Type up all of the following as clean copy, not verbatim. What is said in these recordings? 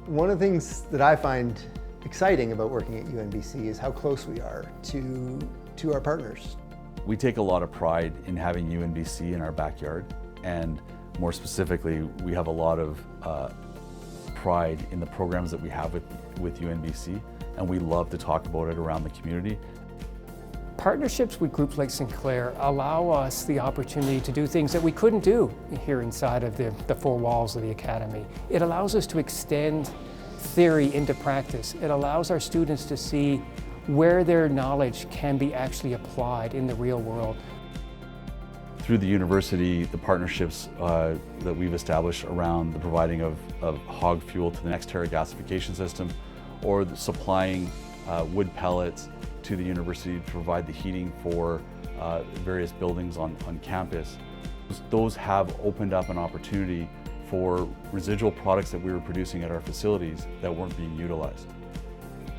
One of the things that I find exciting about working at UNBC is how close we are to our partners. We take a lot of pride in having UNBC in our backyard, and more specifically, we have a lot of pride in the programs that we have with UNBC, and we love to talk about it around the community. Partnerships with groups like Sinclair allow us the opportunity to do things that we couldn't do here inside of the four walls of the Academy. It allows us to extend theory into practice. It allows our students to see where their knowledge can be actually applied in the real world. Through the university, the partnerships that we've established around the providing of hog fuel to the NextEra gasification system, or the supplying wood pellets to the university to provide the heating for various buildings on campus. Those have opened up an opportunity for residual products that we were producing at our facilities that weren't being utilized.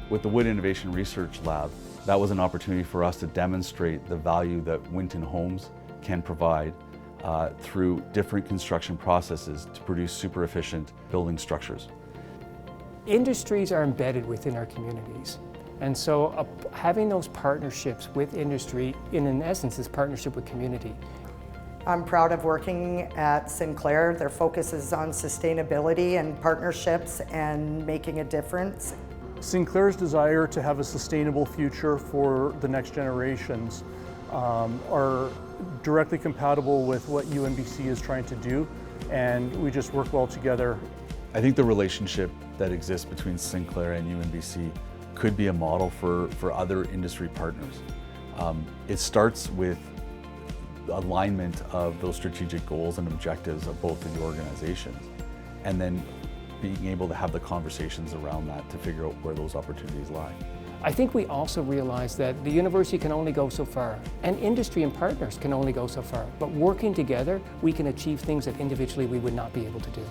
With the Wood Innovation Research Lab, that was an opportunity for us to demonstrate the value that Winton Homes can provide through different construction processes to produce super efficient building structures. Industries are embedded within our communities. And so having those partnerships with industry, in essence, is partnership with community. I'm proud of working at Sinclair. Their focus is on sustainability and partnerships and making a difference. Sinclair's desire to have a sustainable future for the next generations are directly compatible with what UNBC is trying to do, and we just work well together. I think the relationship that exists between Sinclair and UNBC could be a model for other industry partners. It starts with alignment of those strategic goals and objectives of both of the organizations, and then being able to have the conversations around that to figure out where those opportunities lie. I think we also realize that the university can only go so far, and industry and partners can only go so far. But working together, we can achieve things that individually we would not be able to do.